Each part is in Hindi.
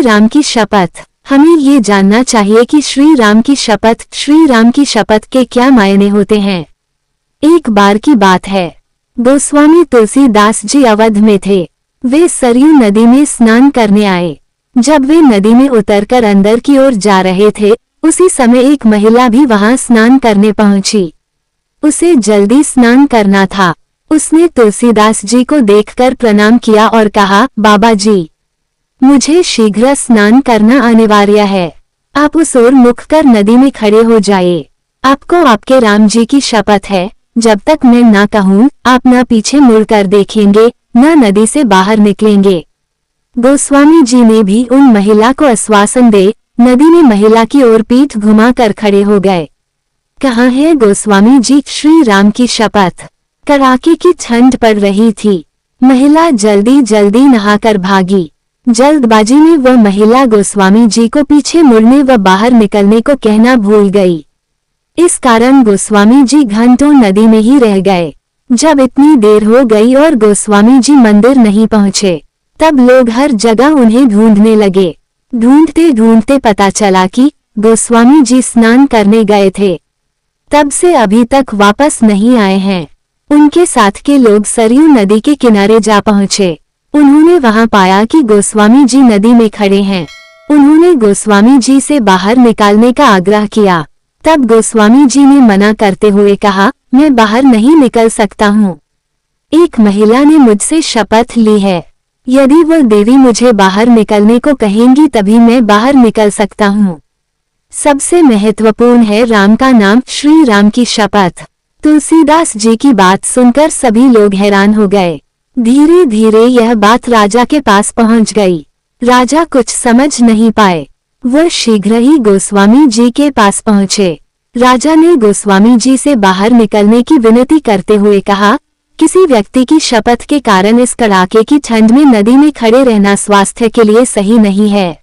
श्री राम की शपथ। हमें ये जानना चाहिए कि श्री राम की शपथ के क्या मायने होते हैं। एक बार की बात है, गोस्वामी तुलसीदास जी अवध में थे। वे सरयू नदी में स्नान करने आए। जब वे नदी में उतरकर अंदर की ओर जा रहे थे, उसी समय एक महिला भी वहां स्नान करने पहुंची। उसे जल्दी स्नान करना था। उसने तुलसीदास जी को देखकर प्रणाम किया और कहा, बाबा जी, मुझे शीघ्र स्नान करना अनिवार्य है। आप उस ओर मुख कर नदी में खड़े हो जाइए। आपको आपके राम जी की शपथ है, जब तक मैं ना कहूँ आप न पीछे मुड़कर देखेंगे, न नदी से बाहर निकलेंगे। गोस्वामी जी ने भी उन महिला को आश्वासन दे नदी में महिला की ओर पीठ घुमाकर खड़े हो गए। कहाँ है गोस्वामी जी श्री राम की शपथ। कड़ाके की ठंड पड़ रही थी। महिला जल्दी जल्दी नहाकर भागी। जल्दबाजी में वह महिला गोस्वामी जी को पीछे मुड़ने व बाहर निकलने को कहना भूल गई। इस कारण गोस्वामी जी घंटों नदी में ही रह गए। जब इतनी देर हो गई और गोस्वामी जी मंदिर नहीं पहुँचे, तब लोग हर जगह उन्हें ढूंढने लगे। ढूंढते ढूंढते पता चला कि गोस्वामी जी स्नान करने गए थे। तब से अभी तक वापस नहीं आए हैं। उनके साथ के लोग सरयू नदी के किनारे जा पहुँचे। उन्होंने वहां पाया कि गोस्वामी जी नदी में खड़े हैं। उन्होंने गोस्वामी जी से बाहर निकालने का आग्रह किया। तब गोस्वामी जी ने मना करते हुए कहा, मैं बाहर नहीं निकल सकता हूँ। एक महिला ने मुझसे शपथ ली है, यदि वह देवी मुझे बाहर निकलने को कहेंगी तभी मैं बाहर निकल सकता हूँ। सबसे महत्वपूर्ण है राम का नाम, श्री राम की शपथ। तुलसीदास जी की बात सुनकर सभी लोग हैरान हो गए। धीरे धीरे यह बात राजा के पास पहुंच गई। राजा कुछ समझ नहीं पाए। वह शीघ्र ही गोस्वामी जी के पास पहुंचे। राजा ने गोस्वामी जी से बाहर निकलने की विनती करते हुए कहा, किसी व्यक्ति की शपथ के कारण इस कड़ाके की ठंड में नदी में खड़े रहना स्वास्थ्य के लिए सही नहीं है।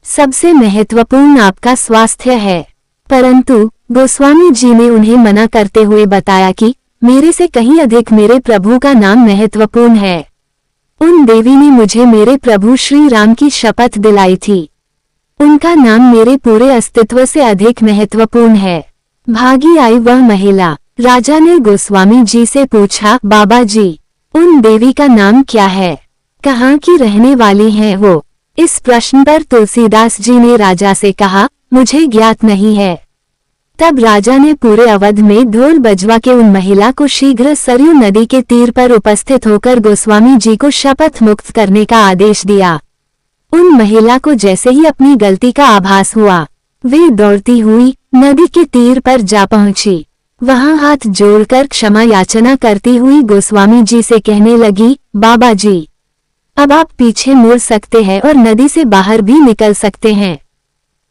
सबसे महत्वपूर्ण आपका स्वास्थ्य है। परंतु गोस्वामी जी ने उन्हें मना करते हुए बताया कि मेरे से कहीं अधिक मेरे प्रभु का नाम महत्वपूर्ण है। उन देवी ने मुझे मेरे प्रभु श्री राम की शपथ दिलाई थी। उनका नाम मेरे पूरे अस्तित्व से अधिक महत्वपूर्ण है। भागी आई वह महिला। राजा ने गोस्वामी जी से पूछा, बाबा जी, उन देवी का नाम क्या है? कहाँ की रहने वाली हैं वो? इस प्रश्न पर तुलसीदास जी ने राजा से कहा, मुझे ज्ञात नहीं है। तब राजा ने पूरे अवध में ढोल बजवा के उन महिला को शीघ्र सरयू नदी के तीर पर उपस्थित होकर गोस्वामी जी को शपथ मुक्त करने का आदेश दिया। उन महिला को जैसे ही अपनी गलती का आभास हुआ, वे दौड़ती हुई नदी के तीर पर जा पहुंची। वहां हाथ जोड़कर क्षमा याचना करती हुई गोस्वामी जी से कहने लगी, बाबा जी, अब आप पीछे मुड़ सकते हैं और नदी से बाहर भी निकल सकते हैं।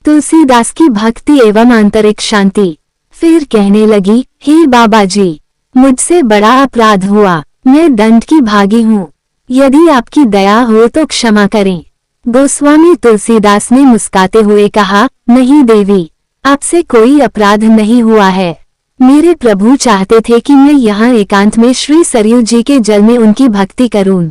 तुलसीदास की भक्ति एवं आंतरिक शांति। फिर कहने लगी, हे बाबा जी, मुझसे बड़ा अपराध हुआ। मैं दंड की भागी हूँ। यदि आपकी दया हो तो क्षमा करें। गोस्वामी तुलसीदास ने मुस्काते हुए कहा, नहीं देवी, आपसे कोई अपराध नहीं हुआ है। मेरे प्रभु चाहते थे कि मैं यहाँ एकांत में श्री सरयू जी के जल में उनकी भक्ति करूं।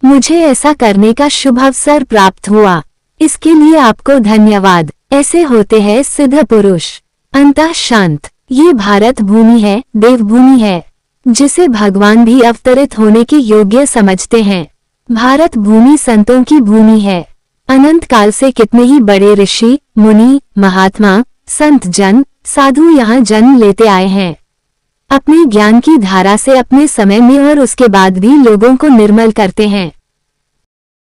मुझे ऐसा करने का शुभ अवसर प्राप्त हुआ। इसके लिए आपको धन्यवाद। ऐसे होते हैं सिद्ध पुरुष। अंतः शांत। ये भारत भूमि है, देवभूमि है, जिसे भगवान भी अवतरित होने के योग्य समझते हैं। भारत भूमि संतों की भूमि है। अनंत काल से कितने ही बड़े ऋषि, मुनि, महात्मा, संत जन, साधु यहाँ जन्म लेते आए हैं। अपने ज्ञान की धारा से अपने समय में और उसके बाद भी लोगों को निर्मल करते हैं।